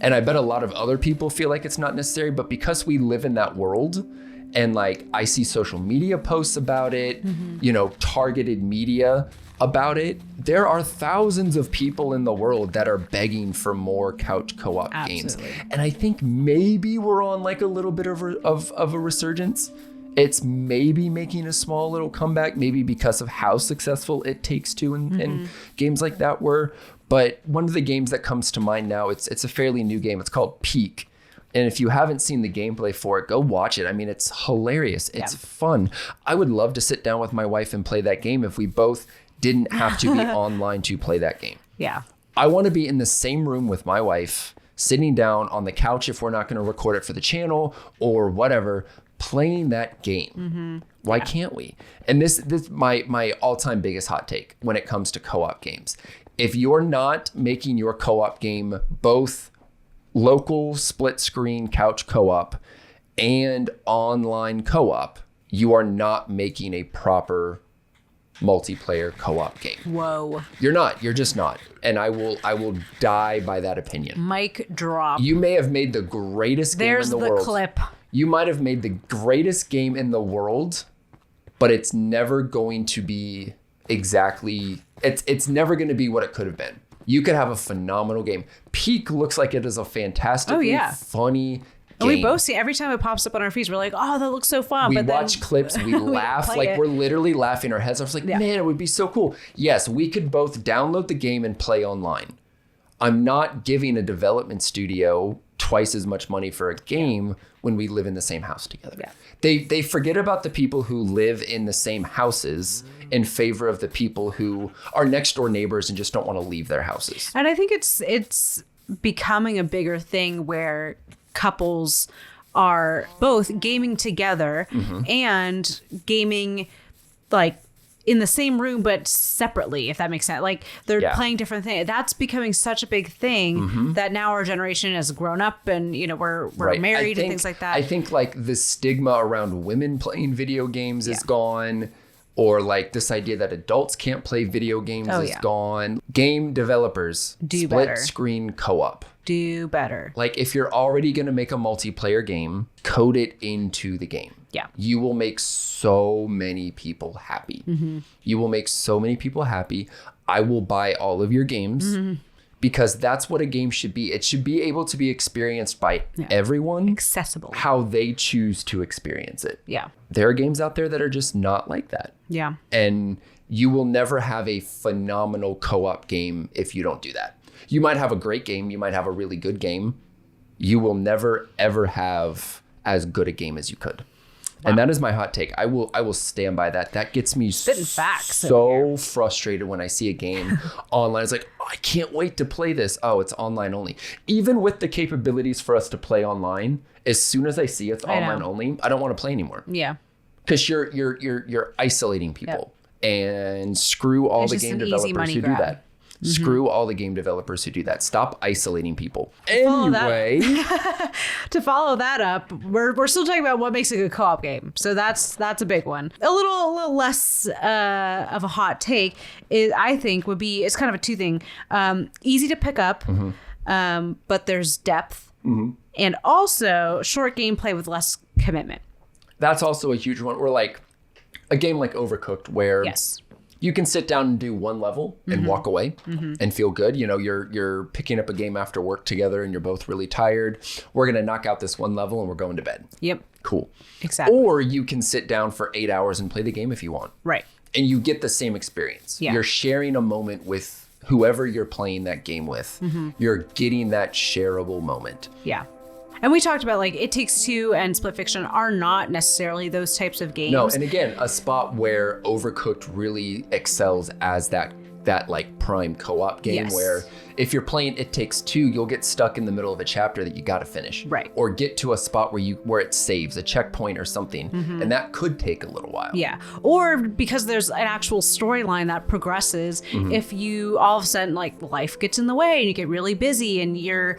And I bet a lot of other people feel like it's not necessary, but because we live in that world and like I see social media posts about it, you know, targeted media about it, there are thousands of people in the world that are begging for more couch co-op games. And I think maybe we're on like a little bit of a resurgence. It's maybe making a small little comeback, maybe because of how successful It Takes Two and games like that were. But one of the games that comes to mind now, it's a fairly new game. It's called Peak. And if you haven't seen the gameplay for it, go watch it. I mean, it's hilarious. It's fun. I would love to sit down with my wife and play that game if we both didn't have to be online to play that game. Yeah. I want to be in the same room with my wife, sitting down on the couch if we're not going to record it for the channel or whatever, playing that game. Why can't we? And this my all-time biggest hot take when it comes to co-op games. If you're not making your co-op game both local split screen couch co-op and online co-op, you are not making a proper multiplayer co-op game. Whoa. You're not. You're just not. And I will die by that opinion. Mic drop. You may have made the greatest game There's in the the world. clip. You might have made the greatest game in the world, but it's never going to be exactly, it's never going to be what it could have been. You could have a phenomenal game. Peak looks like it is a fantastically funny game. And we both see every time it pops up on our feeds, we're like, oh, that looks so fun. We but watch clips, we laugh, play like it. we're literally laughing our heads off. Like, man, it would be so cool. Yes, we could both download the game and play online. I'm not giving a development studio twice as much money for a game when we live in the same house together. Yeah. They forget about the people who live in the same houses in favor of the people who are next door neighbors and just don't want to leave their houses. And I think it's becoming a bigger thing where couples are both gaming together and gaming like in the same room but separately, if that makes sense. Like they're playing different things. That's becoming such a big thing that now our generation has grown up and, you know, we're married and things like that. I think like the stigma around women playing video games is gone. or like this idea that adults can't play video games is gone. Game developers, do split better. Screen co-op. Do better. Like if you're already going to make a multiplayer game, code it into the game. Yeah. You will make so many people happy. You will make so many people happy. I will buy all of your games because that's what a game should be. It should be able to be experienced by everyone. Accessible. How they choose to experience it. Yeah. There are games out there that are just not like that. Yeah. And you will never have a phenomenal co-op game if you don't do that. You might have a great game. You might have a really good game. You will never, ever have as good a game as you could. Wow. And that is my hot take. I will stand by that. That gets me so frustrated when I see a game online. It's like, oh, I can't wait to play this. Oh, it's online only. Even with the capabilities for us to play online, as soon as I see it's online only, I don't want to play anymore. Yeah. Because you're isolating people. And screw all the game developers who do that. Screw all the game developers who do that. Stop isolating people. Anyway, to follow that up, we're still talking about what makes a good co-op game. So that's a big one. A little less of a hot take is, I think, would be, it's kind of a two thing. Easy to pick up, but there's depth, and also short gameplay with less commitment. That's also a huge one. We're like a game like Overcooked, where you can sit down and do one level and walk away and feel good. You know, you're picking up a game after work together and you're both really tired. We're going to knock out this one level and we're going to bed. Yep. Cool. Exactly. Or you can sit down for 8 hours and play the game if you want. Right. And you get the same experience. Yeah. You're sharing a moment with whoever you're playing that game with. You're getting that shareable moment. Yeah. And we talked about, like, It Takes Two and Split Fiction are not necessarily those types of games. No, and again, a spot where Overcooked really excels as that like prime co-op game where if you're playing It Takes Two, you'll get stuck in the middle of a chapter that you got to finish. Right. Or get to a spot where it saves, a checkpoint or something. And that could take a little while. Yeah. Or because there's an actual storyline that progresses, if you all of a sudden, like, life gets in the way and you get really busy and you're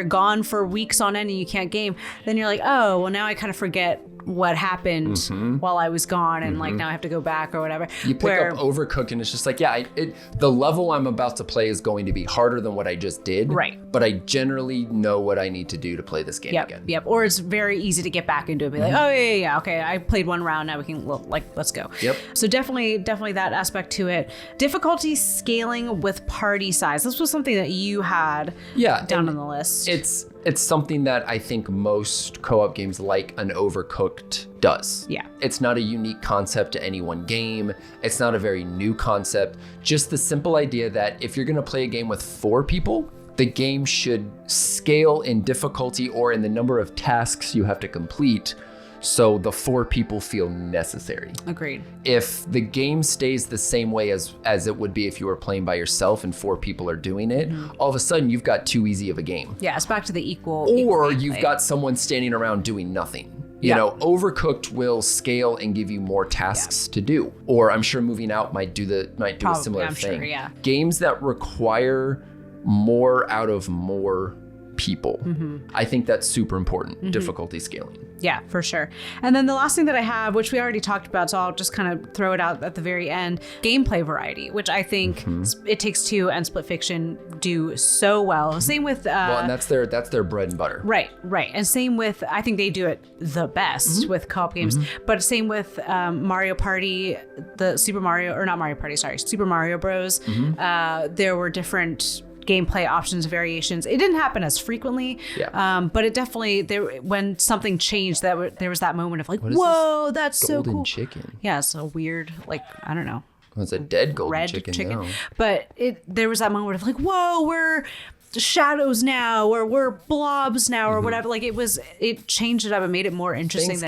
gone for weeks on end and you can't game, then you're like, oh, well, now I kind of forget what happened while I was gone, and like now I have to go back or whatever. You pick up Overcooked and it's just like, the level I'm about to play is going to be harder than what I just did. Right. But I generally know what I need to do to play this game again. Yep. Or it's very easy to get back into it and be like, oh yeah, okay, I played one round, now we can, let's go. Yep. So definitely that aspect to it. Difficulty scaling with party size. This was something that you had down on the list. It's something that I think most co-op games like an Overcooked does. Yeah. It's not a unique concept to any one game. It's not a very new concept. Just the simple idea that if you're going to play a game with 4 people, the game should scale in difficulty or in the number of tasks you have to complete, so the 4 people feel necessary. Agreed. If the game stays the same way as it would be if you were playing by yourself and 4 people are doing it, all of a sudden you've got too easy of a game. Yeah, it's back to the equal. Or you've got someone standing around doing nothing. You know, Overcooked will scale and give you more tasks to do. Or I'm sure Moving Out might do a similar thing. Sure, Games that require more out of more people. I think that's super important, difficulty scaling. Yeah, for sure. And then the last thing that I have, which we already talked about, so I'll just kind of throw it out at the very end, gameplay variety, which I think It Takes Two and Split Fiction do so well. Same with... well, and that's their bread and butter. Right. And same with, I think they do it the best with co-op games, but same with Mario Party, Super Mario Bros. There were different gameplay options, variations. It didn't happen as frequently, but it definitely, when something changed, there was that moment of like, whoa, that's so cool. Golden chicken. Yeah, it's a weird, like, I don't know. Well, it's a dead golden red chicken now. But there was that moment of like, whoa, we're shadows now, or we're blobs now, or whatever. Like it changed it up and made it more interesting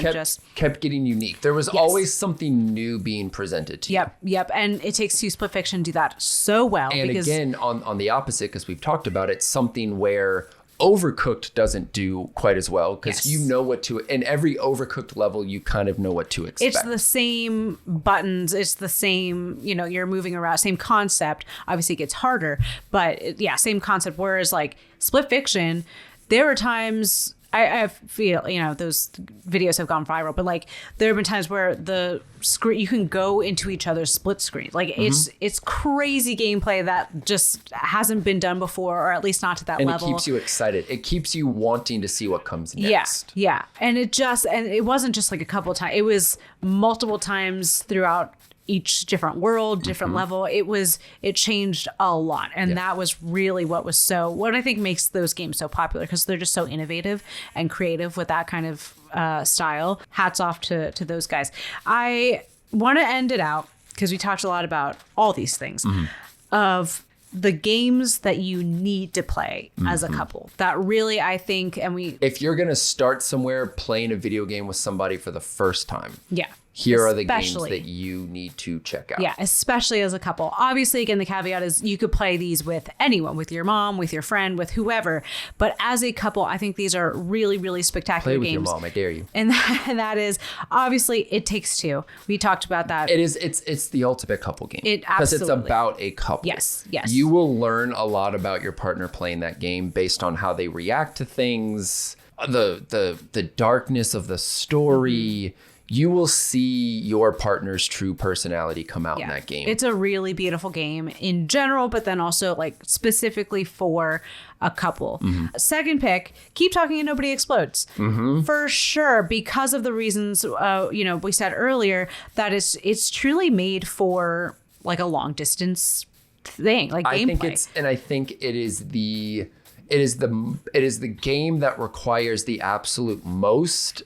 kept getting unique. There was always something new being presented to you. Yep. And It Takes Two, Split Fiction do that so well. And again, on the opposite, because we've talked about it, something where Overcooked doesn't do quite as well, because you know what to, in every Overcooked level, you kind of know what to expect. It's the same buttons. It's the same, you're moving around, same concept. Obviously it gets harder, but same concept. Whereas like Split Fiction, there were times I feel, those videos have gone viral, but like there have been times where the screen, you can go into each other's split screen. Like it's crazy gameplay that just hasn't been done before, or at least not to that level. And it keeps you excited. It keeps you wanting to see what comes next. Yeah. And it wasn't just like a couple of times. It was multiple times throughout each different world, different level. It changed a lot. And that was really what I think makes those games so popular, because they're just so innovative and creative with that kind of style. Hats off to those guys. I want to end it out, because we talked a lot about all these things, of the games that you need to play as a couple. That really, I think, if you're going to start somewhere playing a video game with somebody for the first time. Yeah. Here are the games that you need to check out. Yeah, especially as a couple. Obviously, again, the caveat is you could play these with anyone, with your mom, with your friend, with whoever. But as a couple, I think these are really, really spectacular games. Play with your mom, I dare you. And that is, obviously, It Takes Two. We talked about that. It's the ultimate couple game. It absolutely. Because it's about a couple. Yes. You will learn a lot about your partner playing that game based on how they react to things, the darkness of the story. You will see your partner's true personality come out in that game. It's a really beautiful game in general, but then also like specifically for a couple. Second pick, Keep Talking and Nobody Explodes. For sure, because of the reasons we said earlier, that it's truly made for like a long distance thing, like gameplay. I think it is the game that requires the absolute most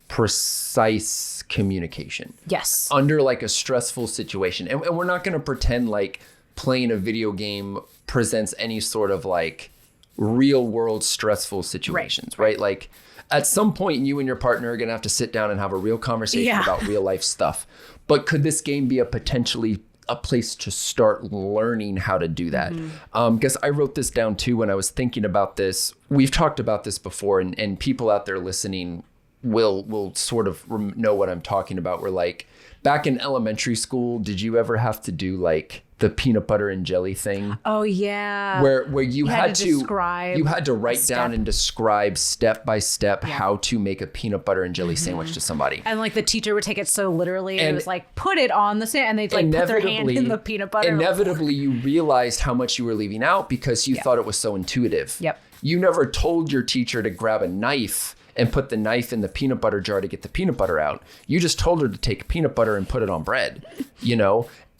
precise communication. Yes. Under like a stressful situation. And we're not going to pretend like playing a video game presents any sort of like real world stressful situations, right? Like at some point you and your partner are going to have to sit down and have a real conversation about real life stuff. But could this game be a place to start learning how to do that? Because I wrote this down too when I was thinking about this. We've talked about this before, and people out there listening will sort of know what I'm talking about. We're like, back in elementary school, did you ever have to do like the peanut butter and jelly thing? Oh yeah. Where you had to write step down and describe step by step how to make a peanut butter and jelly sandwich to somebody. And like the teacher would take it so literally, and it was like, put it on the sand, and they'd like put their hand in the peanut butter. Inevitably, you realized how much you were leaving out because you thought it was so intuitive. Yep. You never told your teacher to grab a knife and put the knife in the peanut butter jar to get the peanut butter out. You just told her to take peanut butter and put it on bread,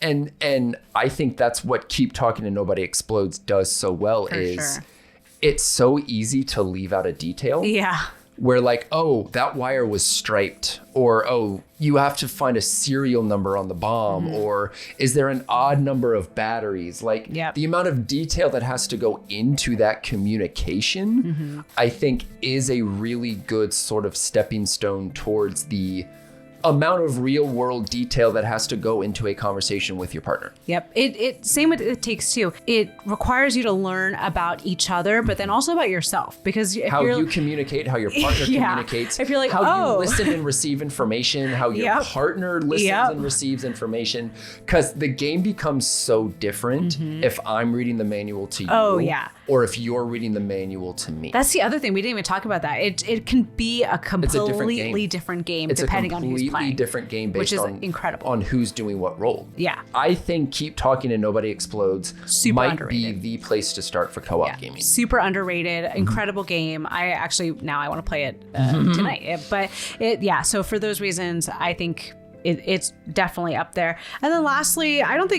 And I think that's what Keep Talking and Nobody Explodes does so well. It's so easy to leave out a detail. Yeah. Where like, oh, that wire was striped, or, oh, you have to find a serial number on the bomb, or is there an odd number of batteries? Like the amount of detail that has to go into that communication, I think is a really good sort of stepping stone towards the amount of real world detail that has to go into a conversation with your partner. Yep. It same with It Takes Two. It requires you to learn about each other, but then also about yourself, because if how you communicate, how your partner communicates, if you're like, how you listen and receive information, how your partner listens and receives information, because the game becomes so different if I'm reading the manual to you, or if you're reading the manual to me. That's the other thing. We didn't even talk about that. It can be a completely different game depending on who's playing. Different game based incredible on who's doing what role. Yeah. I think Keep Talking and Nobody Explodes might underrated. Be the place to start for co-op gaming. Super underrated, incredible game. I want to play it tonight. So for those reasons, I think it's definitely up there. And then lastly, I don't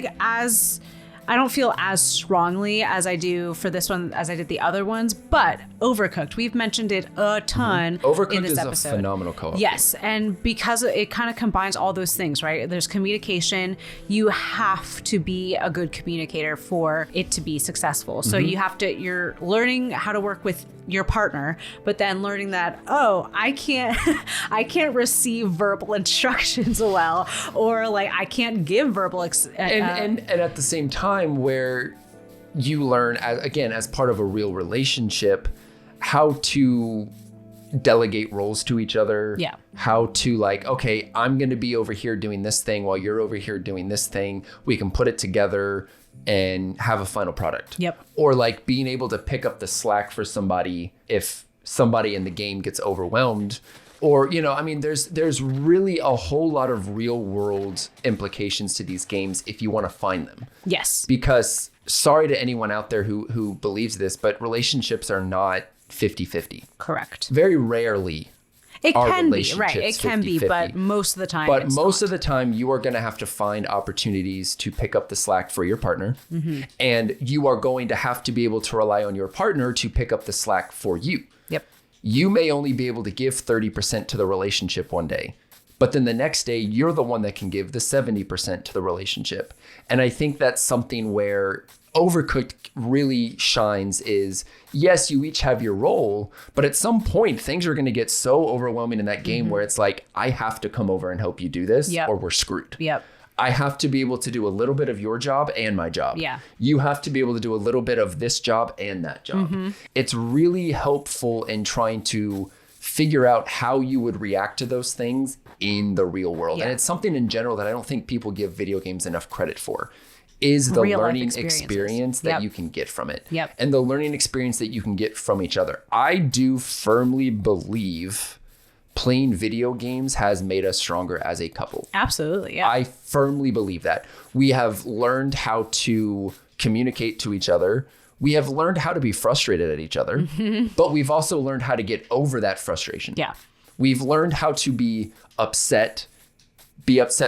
feel as strongly as I do for this one as I did the other ones, but Overcooked. We've mentioned it a ton in this episode. Overcooked is a phenomenal co-op. Yes, and because it kind of combines all those things, right? There's communication. You have to be a good communicator for it to be successful. So you're learning how to work with your partner, but then learning that, I can't receive verbal instructions well, or like I can't give verbal and at the same time, where you learn as part of a real relationship how to delegate roles to each other. Yeah. How to like, okay, I'm going to be over here doing this thing while you're over here doing this thing. We can put it together and have a final product. Yep. Or like being able to pick up the slack for somebody if somebody in the game gets overwhelmed. Or, you know, I mean, there's really a whole lot of real world implications to these games if you want to find them. Yes. Because sorry to anyone out there who believes this, but relationships are not 50-50. Correct. Very rarely It are can be, relationships right. It can 50-50. be, but most of the time But it's most not. of the time, you are going to have to find opportunities to pick up the slack for your partner. Mm-hmm. And you are going to have to be able to rely on your partner to pick up the slack for you. Yep. You may only be able to give 30% to the relationship one day, but then the next day, you're the one that can give the 70% to the relationship. And I think that's something where Overcooked really shines is, yes, you each have your role, but at some point things are going to get so overwhelming in that game where it's like, I have to come over and help you do this or we're screwed. Yep. I have to be able to do a little bit of your job and my job. Yeah. You have to be able to do a little bit of this job and that job. It's really helpful in trying to figure out how you would react to those things in the real world. Yeah. And it's something in general that I don't think people give video games enough credit for, is the Real life learning experiences. experience that Yep. you can get from it. Yep. And the learning experience that you can get from each other. I do firmly believe playing video games has made us stronger as a couple. Absolutely. Yeah. I firmly believe that. We have learned how to communicate to each other. We have learned how to be frustrated at each other, but we've also learned how to get over that frustration. Yeah. We've learned how to be upset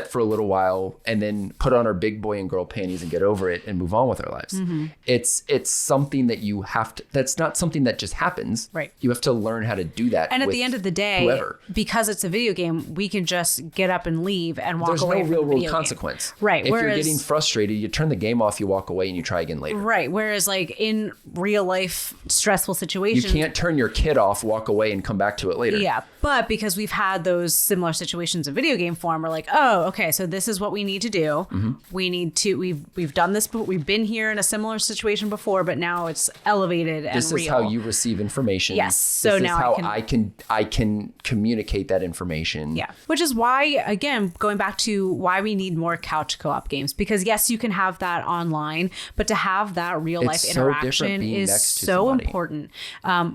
for a little while, and then put on our big boy and girl panties and get over it and move on with our lives. It's something that you have to, that's not something that just happens. Right. You have to learn how to do that. And at with the end of the day, whoever. because it's a video game, we can just get up and leave and walk There's away no from real the world video game. consequence. Right. If you're Whereas- getting frustrated, you turn the game off, you walk away, and you try again later. Right. Whereas like in real life stressful You situations. can't turn your kid off, walk away, and come back to it later. Yeah. But because we've had those similar situations in video game form, we're like, oh, okay, so this is what we need to do. We need to, we've done this, but we've been here in a similar situation before, but now it's elevated and This real. is how you receive information. Yes, so this now is how I can communicate that information. Yeah. Which is why, again, going back to why we need more couch co-op games, because yes, you can have that online, but to have that real life It's so different interaction being is next to so somebody. important.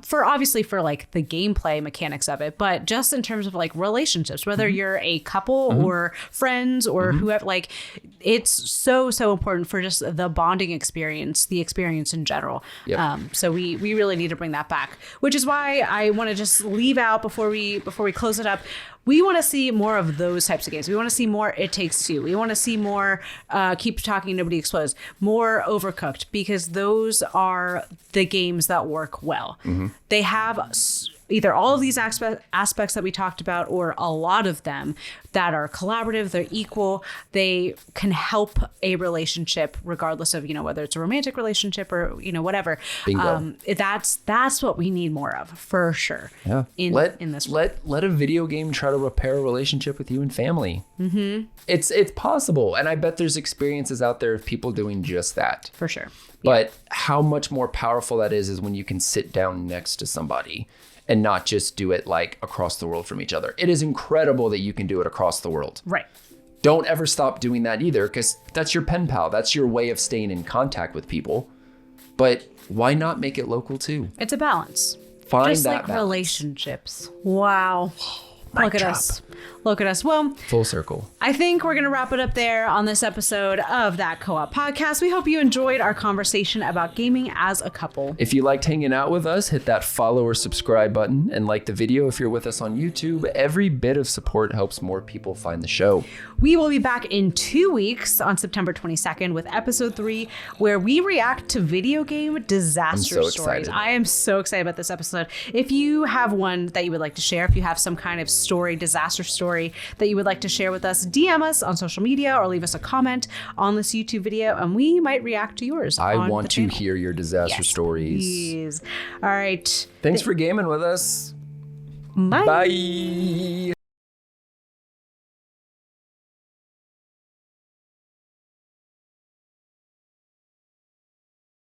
For obviously for like the gameplay mechanics of it, but just in terms of like relationships, whether you're a couple or friends or whoever, like it's so important for just the bonding experience, the experience in general. Yep. So we really need to bring that back, which is why I want to just leave out before we close it up. We want to see more of those types of games. We want to see more It Takes Two. We want to see more Keep Talking, Nobody Explodes, more Overcooked, because those are the games that work well. They have either all of these aspects that we talked about or a lot of them that are collaborative, they're equal, they can help a relationship regardless of, whether it's a romantic relationship or, whatever. Bingo. That's what we need more of for sure. Yeah. In this world. Let a video game try to repair a relationship with you and family. It's possible, and I bet there's experiences out there of people doing just that. For sure. But how much more powerful that is when you can sit down next to somebody and not just do it like across the world from each other. It is incredible that you can do it across the world. Right. Don't ever stop doing that either, because that's your pen pal. That's your way of staying in contact with people. But why not make it local too? It's a balance. Find Just that like balance. relationships. Wow. Mic Look at drop. us. Look at us. Well, Full circle. I think we're going to wrap it up there on this episode of That Co-op Podcast. We hope you enjoyed our conversation about gaming as a couple. If you liked hanging out with us, hit that follow or subscribe button and like the video if you're with us on YouTube. Every bit of support helps more people find the show. We will be back in 2 weeks on September 22nd with episode 3, where we react to video game disaster I'm so stories. excited. I am so excited about this episode. If you have one that you would like to share, if you have some kind of disaster story that you would like to share with us, DM us on social media or leave us a comment on this YouTube video, and we might react to yours. I on want the to channel. hear your disaster Yes, stories. please. All right. Thanks for gaming with us. Bye. Bye.